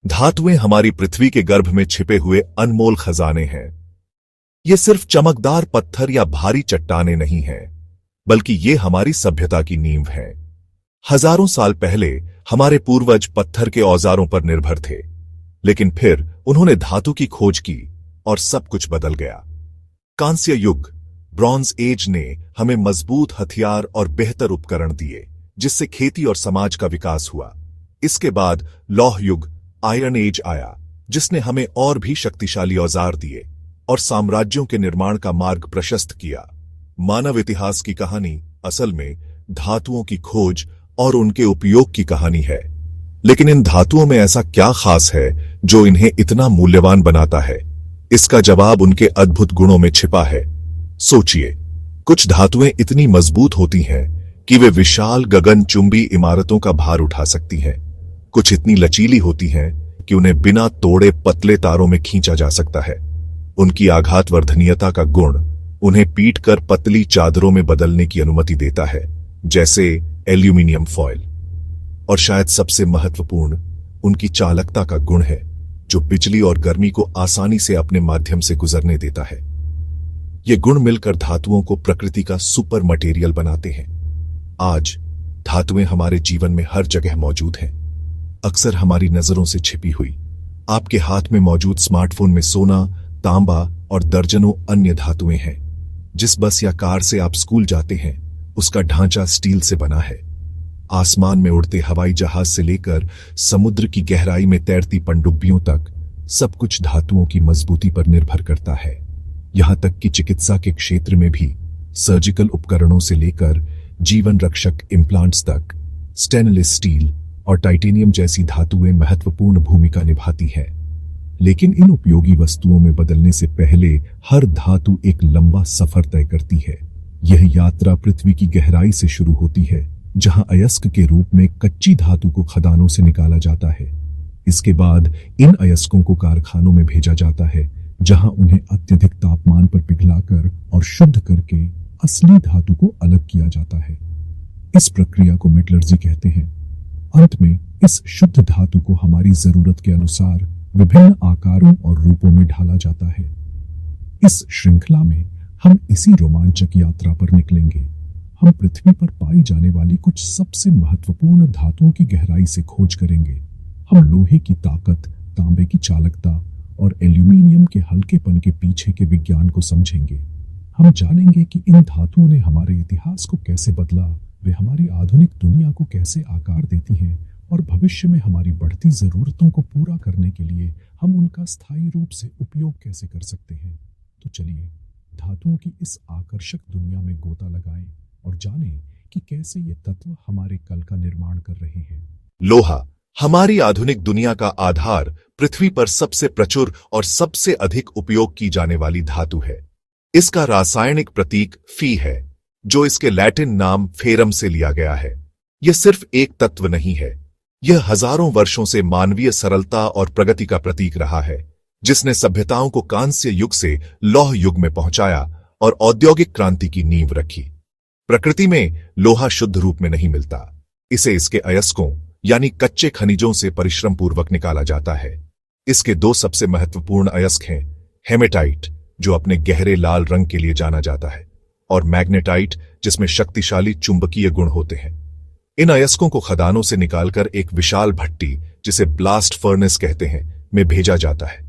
धातुएं हमारी पृथ्वी के गर्भ में छिपे हुए अनमोल खजाने हैं। ये सिर्फ चमकदार पत्थर या भारी चट्टानें नहीं हैं, बल्कि ये हमारी सभ्यता की नींव हैं। हजारों साल पहले हमारे पूर्वज पत्थर के औजारों पर निर्भर थे, लेकिन फिर उन्होंने धातु की खोज की और सब कुछ बदल गया। कांस्य युग, ब्रॉन्ज एज ने हमें मजबूत हथियार और बेहतर उपकरण दिए, जिससे खेती और समाज का विकास हुआ। इसके बाद लौह युग, आयरन एज आया, जिसने हमें और भी शक्तिशाली औजार दिए और साम्राज्यों के निर्माण का मार्ग प्रशस्त किया। मानव इतिहास की कहानी असल में धातुओं की खोज और उनके उपयोग की कहानी है। लेकिन इन धातुओं में ऐसा क्या खास है जो इन्हें इतना मूल्यवान बनाता है? इसका जवाब उनके अद्भुत गुणों में छिपा है। सोचिए, कुछ धातुएं इतनी मजबूत होती हैं कि वे विशाल गगनचुंबी इमारतों का भार उठा सकती हैं। कुछ इतनी लचीली होती हैं कि उन्हें बिना तोड़े पतले तारों में खींचा जा सकता है। उनकी आघातवर्धनीयता का गुण उन्हें पीटकर पतली चादरों में बदलने की अनुमति देता है, जैसे एल्यूमिनियम फॉयल। और शायद सबसे महत्वपूर्ण उनकी चालकता का गुण है, जो बिजली और गर्मी को आसानी से अपने माध्यम से गुजरने देता है। ये गुण मिलकर धातुओं को प्रकृति का सुपर मटेरियल बनाते हैं। आज धातुएं हमारे जीवन में हर जगह मौजूद हैं, अक्सर हमारी नजरों से छिपी हुई। आपके हाथ में मौजूद स्मार्टफोन में सोना, तांबा और दर्जनों अन्य धातुएं हैं। जिस बस या कार से आप स्कूल जाते हैं, उसका ढांचा स्टील से बना है। आसमान में उड़ते हवाई जहाज से लेकर समुद्र की गहराई में तैरती पनडुब्बियों तक सब कुछ धातुओं की मजबूती पर निर्भर करता है। यहां तक कि चिकित्सा के क्षेत्र में भी सर्जिकल उपकरणों से लेकर जीवन रक्षक इम्प्लांट्स तक स्टेनलेस स्टील और टाइटेनियम जैसी धातुएं महत्वपूर्ण भूमिका निभाती हैं। लेकिन इन उपयोगी वस्तुओं में बदलने से पहले हर धातु एक लंबा सफर तय करती है। यह यात्रा पृथ्वी की गहराई से शुरू होती है, जहां अयस्क के रूप में कच्ची धातु को खदानों से निकाला जाता है। इसके बाद इन अयस्कों को कारखानों में भेजा जाता है, जहां उन्हें अत्यधिक तापमान पर पिघलाकर और शुद्ध करके असली धातु को अलग किया जाता है। इस प्रक्रिया को मेटलर्जी कहते हैं। अंत में इस शुद्ध धातु को हमारी जरूरत के अनुसार विभिन्न आकारों और रूपों में ढाला जाता है। इस श्रृंखला में हम इसी रोमांचक यात्रा पर निकलेंगे। हम पृथ्वी पर पाई जाने वाली कुछ सबसे महत्वपूर्ण धातुओं की गहराई से खोज करेंगे। हम लोहे की ताकत, तांबे की चालकता और एल्यूमिनियम के हल्केपन के पीछे के विज्ञान को समझेंगे। हम जानेंगे कि इन धातुओं ने हमारे इतिहास को कैसे बदला, वे हमारी आधुनिक दुनिया को कैसे आकार देती हैं और भविष्य में हमारी बढ़ती जरूरतों को पूरा करने के लिए हम उनका स्थायी रूप से उपयोग कैसे कर सकते हैं। तो चलिए धातुओं की इस आकर्षक दुनिया में गोता लगाएं और जानें कि कैसे ये तत्व हमारे कल का निर्माण कर रहे हैं। लोहा हमारी आधुनिक दुनिया का आधार, पृथ्वी पर सबसे प्रचुर और सबसे अधिक उपयोग की जाने वाली धातु है। इसका रासायनिक प्रतीक फी है, जो इसके लैटिन नाम फेरम से लिया गया है। यह सिर्फ एक तत्व नहीं है, यह हजारों वर्षों से मानवीय सरलता और प्रगति का प्रतीक रहा है, जिसने सभ्यताओं को कांस्य युग से लौह युग में पहुंचाया और औद्योगिक क्रांति की नींव रखी। प्रकृति में लोहा शुद्ध रूप में नहीं मिलता, इसे इसके अयस्कों यानी कच्चे खनिजों से परिश्रम पूर्वक निकाला जाता है। इसके दो सबसे महत्वपूर्ण अयस्क हैं, हेमेटाइट, जो अपने गहरे लाल रंग के लिए जाना जाता है, और मैग्नेटाइट, जिसमें शक्तिशाली चुंबकीय गुण होते हैं। इन अयस्कों को खदानों से निकालकर एक विशाल भट्टी, जिसे ब्लास्ट फर्नेस कहते हैं, में भेजा जाता है।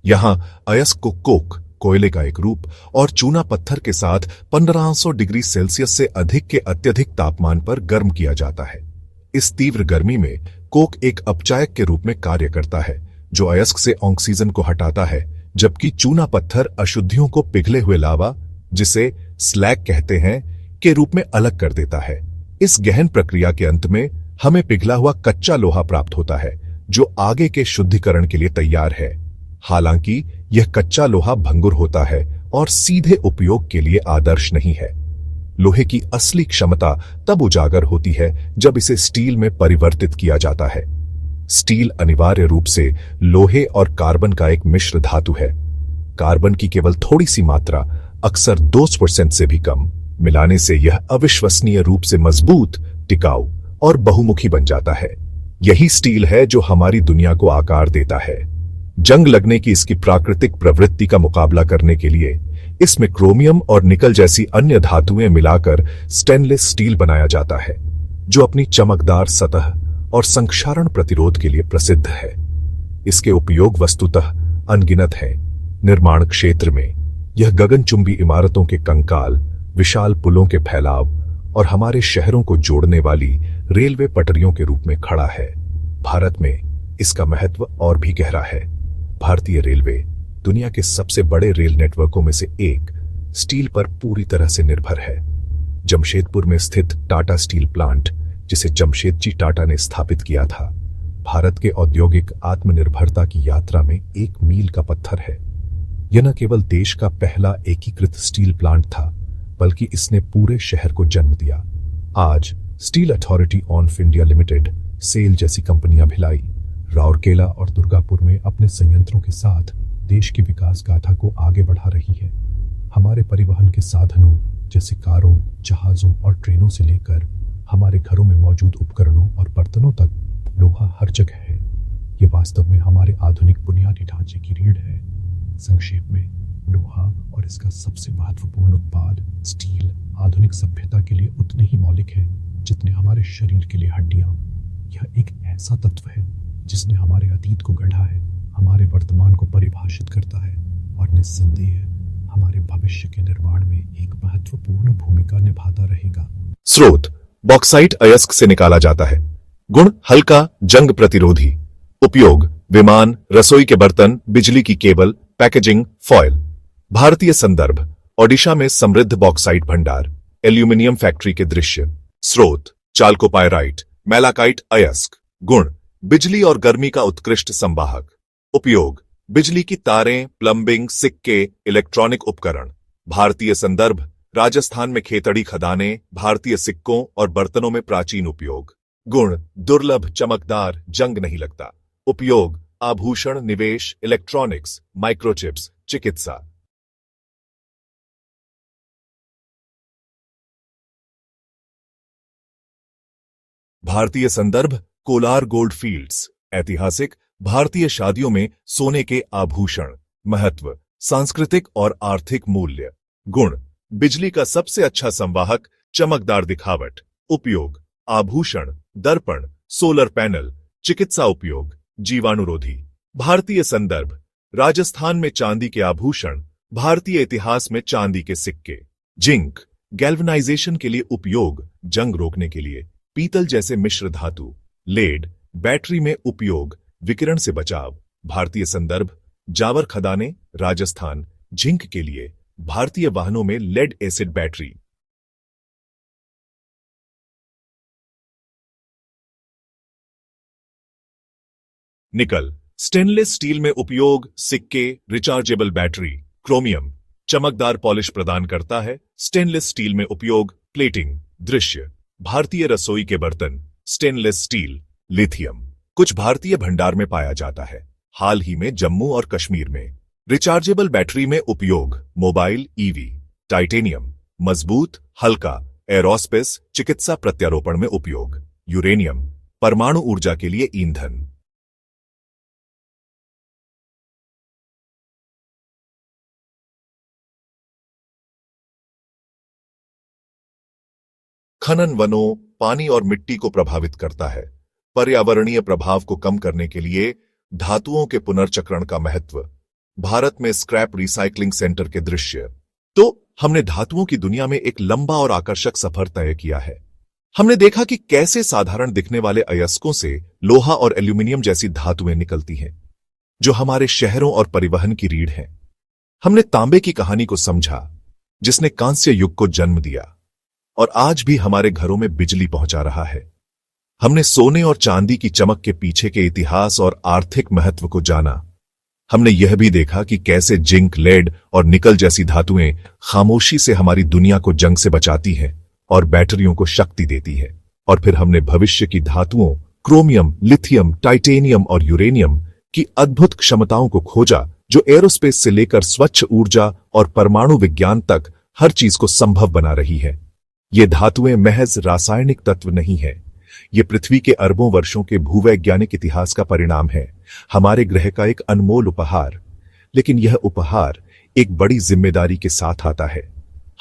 यहां अयस्क को कोक, कोयले का एक रूप, और चूना पत्थर के साथ 1500 डिग्री सेल्सियस से अधिक के अत्यधिक तापमान पर गर्म किया जाता है। इस तीव्र गर्मी में कोक एक अपचायक के रूप में कार्य करता है, जो अयस्क से ऑक्सीजन को हटाता है, जबकि चूना पत्थर अशुद्धियों को पिघले हुए लावा, जिसे स्लैग कहते हैं, के रूप में अलग कर देता है। इस गहन प्रक्रिया के अंत में हमें पिघला हुआ कच्चा लोहा प्राप्त होता है, जो आगे के शुद्धिकरण के लिए तैयार है। हालांकि यह कच्चा लोहा भंगुर होता है और सीधे उपयोग के लिए आदर्श नहीं है। लोहे की असली क्षमता तब उजागर होती है जब इसे स्टील में परिवर्तित किया जाता है। स्टील अनिवार्य रूप से लोहे और कार्बन का एक मिश्र धातु है। कार्बन की केवल थोड़ी सी मात्रा, अक्सर 2% से भी कम, मिलाने से यह अविश्वसनीय रूप से मजबूत, टिकाऊ और बहुमुखी बन जाता है। यही स्टील है जो हमारी दुनिया को आकार देता है। जंग लगने की इसकी प्राकृतिक प्रवृत्ति का मुकाबला करने के लिए इसमें क्रोमियम और निकल जैसी अन्य धातुएं मिलाकर स्टेनलेस स्टील बनाया जाता है, जो अपनी चमकदार सतह और संक्षारण प्रतिरोध के लिए प्रसिद्ध है। इसके उपयोग वस्तुतः अनगिनत हैं। निर्माण क्षेत्र में यह गगनचुंबी इमारतों के कंकाल, विशाल पुलों के फैलाव और हमारे शहरों को जोड़ने वाली रेलवे पटरियों के रूप में खड़ा है। भारत में इसका महत्व और भी गहरा है। भारतीय रेलवे दुनिया के सबसे बड़े रेल नेटवर्कों में से एक स्टील पर पूरी तरह से निर्भर है। जमशेदपुर में स्थित टाटा स्टील प्लांट, जिसे जमशेदजी टाटा ने स्थापित किया था, भारत के औद्योगिक आत्मनिर्भरता की यात्रा में एक मील का पत्थर है। यह न केवल देश का पहला एकीकृत स्टील प्लांट था, बल्कि इसने पूरे शहर को जन्म दिया। आज Steel Authority of India Limited, SAIL जैसी कंपनियां भिलाई, राउरकेला और दुर्गापुर में अपने संयंत्रों के साथ देश की विकास गाथा को आगे बढ़ा रही है। हमारे परिवहन के साधनों जैसे कारों, जहाजों और ट्रेनों से लेकर हमारे घरों में मौजूद उपकरणों और बर्तनों तक लोहा हर जगह है। ये वास्तव में हमारे आधुनिक बुनियादी ढांचे की रीढ़ है। संक्षेप में, लोहा और इसका सबसे महत्वपूर्ण उत्पाद स्टील आधुनिक सभ्यता के लिए उतने ही मौलिक है जितने हमारे शरीर के लिए हड्डियां। यह एक ऐसा तत्व है जिसने हमारे अतीत को गढ़ा है, हमारे वर्तमान को परिभाषित करता है और निस्संदेह हमारे भविष्य के निर्माण में एक महत्वपूर्ण भूमिका निभाता रहेगा। स्रोत बॉक्साइट अयस्क से निकाला जाता है। गुण हल्का, जंग प्रतिरोधी। उपयोग विमान, रसोई के बर्तन, बिजली की केबल, पैकेजिंग, फॉयल। भारतीय संदर्भ ओडिशा में समृद्ध बॉक्साइट भंडार, एल्यूमिनियम फैक्ट्री के दृश्य। स्रोत चाल्कोपायराइट, मैलाकाइट अयस्क। गुण बिजली और गर्मी का उत्कृष्ट संवाहक। उपयोग बिजली की तारें, प्लंबिंग, सिक्के, इलेक्ट्रॉनिक उपकरण। भारतीय संदर्भ राजस्थान में खेतड़ी खदानें, भारतीय सिक्कों और बर्तनों में प्राचीन उपयोग। गुण दुर्लभ, चमकदार, जंग नहीं लगता। उपयोग आभूषण, निवेश, इलेक्ट्रॉनिक्स, माइक्रोचिप्स, चिकित्सा। भारतीय संदर्भ कोलार गोल्ड फील्ड्स, ऐतिहासिक भारतीय शादियों में सोने के आभूषण। महत्व सांस्कृतिक और आर्थिक मूल्य। गुण बिजली का सबसे अच्छा संवाहक, चमकदार दिखावट। उपयोग आभूषण, दर्पण, सोलर पैनल, चिकित्सा उपयोग, जीवाणुरोधी। भारतीय संदर्भ राजस्थान में चांदी के आभूषण, भारतीय इतिहास में चांदी के सिक्के। जिंक गैल्वेनाइजेशन के लिए उपयोग, जंग रोकने के लिए पीतल जैसे मिश्र धातु। लेड बैटरी में उपयोग, विकिरण से बचाव। भारतीय संदर्भ जावर खदानें, राजस्थान, जिंक के लिए भारतीय वाहनों में लेड एसिड बैटरी। निकल स्टेनलेस स्टील में उपयोग, सिक्के, रिचार्जेबल बैटरी। क्रोमियम चमकदार पॉलिश प्रदान करता है। स्टेनलेस स्टील में उपयोग, प्लेटिंग। दृश्य भारतीय रसोई के बर्तन, स्टेनलेस स्टील। लिथियम कुछ भारतीय भंडार में पाया जाता है, हाल ही में जम्मू और कश्मीर में। रिचार्जेबल बैटरी में उपयोग, मोबाइल, ईवी। टाइटेनियम मजबूत, हल्का, एरोस्पेस, चिकित्सा प्रत्यारोपण में उपयोग। यूरेनियम परमाणु ऊर्जा के लिए ईंधन। खनन वनों, पानी और मिट्टी को प्रभावित करता है। पर्यावरणीय प्रभाव को कम करने के लिए धातुओं के पुनर्चक्रण का महत्व। भारत में स्क्रैप रिसाइकलिंग सेंटर के दृश्य। तो हमने धातुओं की दुनिया में एक लंबा और आकर्षक सफर तय किया है। हमने देखा कि कैसे साधारण दिखने वाले अयस्कों से लोहा और एल्यूमिनियम जैसी धातुएं निकलती हैं, जो हमारे शहरों और परिवहन की रीढ़ हैं। हमने तांबे की कहानी को समझा, जिसने कांस्य युग को जन्म दिया और आज भी हमारे घरों में बिजली पहुंचा रहा है। हमने सोने और चांदी की चमक के पीछे के इतिहास और आर्थिक महत्व को जाना। हमने यह भी देखा कि कैसे जिंक, लेड और निकल जैसी धातुएं खामोशी से हमारी दुनिया को जंग से बचाती हैं और बैटरियों को शक्ति देती है। और फिर हमने भविष्य की धातुओं, क्रोमियम, लिथियम, टाइटेनियम और यूरेनियम की अद्भुत क्षमताओं को खोजा, जो एरोस्पेस से लेकर स्वच्छ ऊर्जा और परमाणु विज्ञान तक हर चीज को संभव बना रही है। ये धातुएं महज रासायनिक तत्व नहीं है, ये पृथ्वी के अरबों वर्षों के भूवैज्ञानिक इतिहास का परिणाम है, हमारे ग्रह का एक अनमोल उपहार। लेकिन यह उपहार एक बड़ी जिम्मेदारी के साथ आता है।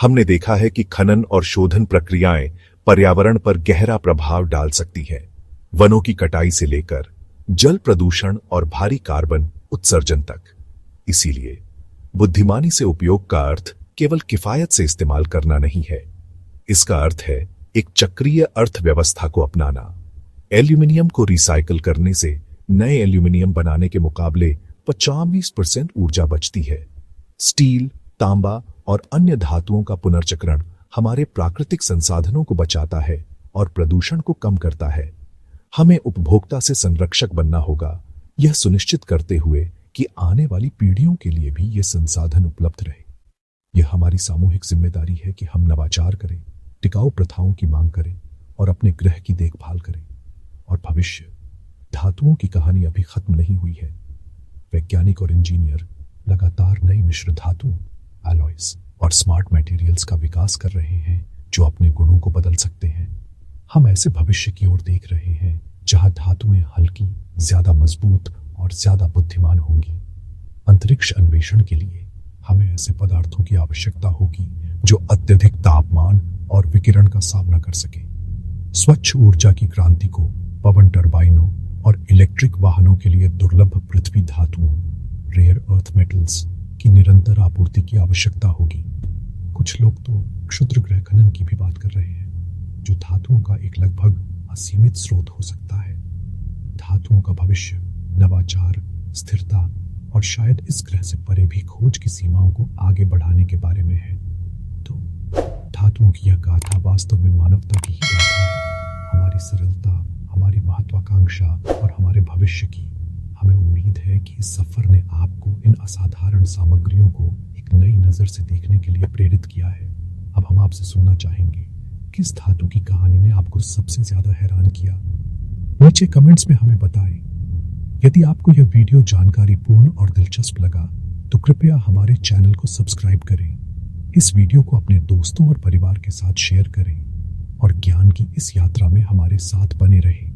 हमने देखा है कि खनन और शोधन प्रक्रियाएं पर्यावरण पर गहरा प्रभाव डाल सकती हैं, वनों की कटाई से लेकर जल प्रदूषण और भारी कार्बन उत्सर्जन तक। इसीलिए बुद्धिमानी से उपयोग का अर्थ केवल किफायत से इस्तेमाल करना नहीं है, इसका अर्थ है एक चक्रीय अर्थव्यवस्था को अपनाना। एल्यूमिनियम को रिसाइकल करने से नए एल्यूमिनियम बनाने के मुकाबले 50% ऊर्जा बचती है। स्टील, तांबा और अन्य धातुओं का पुनर्चक्रण हमारे प्राकृतिक संसाधनों को बचाता है और प्रदूषण को कम करता है। हमें उपभोक्ता से संरक्षक बनना होगा, यह सुनिश्चित करते हुए कि आने वाली पीढ़ियों के लिए भी ये संसाधन उपलब्ध रहे। यह हमारी सामूहिक जिम्मेदारी है कि हम नवाचार करें, टिकाऊ प्रथाओं की मांग करें और अपने ग्रह की देखभाल करें। और भविष्य धातुओं की कहानी अभी खत्म नहीं हुई है। वैज्ञानिक और इंजीनियर लगातार नई मिश्र धातुओं, अलॉयज और स्मार्ट मटेरियल्स का विकास कर रहे हैं जो अपने गुणों को बदल सकते हैं। हम ऐसे भविष्य की ओर देख रहे हैं जहां धातुएं हल्की, ज्यादा मजबूत और ज्यादा बुद्धिमान होंगी। अंतरिक्ष अन्वेषण के लिए हमें ऐसे पदार्थों की आवश्यकता होगी जो अत्यधिक तापमान और विकिरण का सामना कर सके। स्वच्छ ऊर्जा की क्रांति को पवन टरबाइनों और इलेक्ट्रिक वाहनों के लिए दुर्लभ पृथ्वी धातुओं, रेयर अर्थ मेटल्स की निरंतर आपूर्ति की आवश्यकता होगी। कुछ लोग तो क्षुद्र ग्रह खनन की भी बात कर रहे हैं, जो धातुओं का एक लगभग असीमित स्रोत हो सकता है। धातुओं का भविष्य नवाचार, स्थिरता और शायद इस ग्रह से परे भी खोज की सीमाओं को आगे बढ़ाने के बारे में है। तो धातुओं की यह गाथा वास्तव में मानवता की ही गाथा है, हमारी सरलता, हमारी महत्वाकांक्षा और हमारे भविष्य की। हमें उम्मीद है कि इस सफर ने आपको इन असाधारण सामग्रियों को एक नई नजर से देखने के लिए प्रेरित किया है। अब हम आपसे सुनना चाहेंगे, किस धातु की कहानी ने आपको सबसे ज्यादा हैरान किया? नीचे कमेंट्स में हमें बताएं। यदि आपको यह वीडियो जानकारीपूर्ण और दिलचस्प लगा तो कृपया हमारे चैनल को सब्सक्राइब करें। इस वीडियो को अपने दोस्तों और परिवार के साथ शेयर करें और ज्ञान की इस यात्रा में हमारे साथ बने रहें।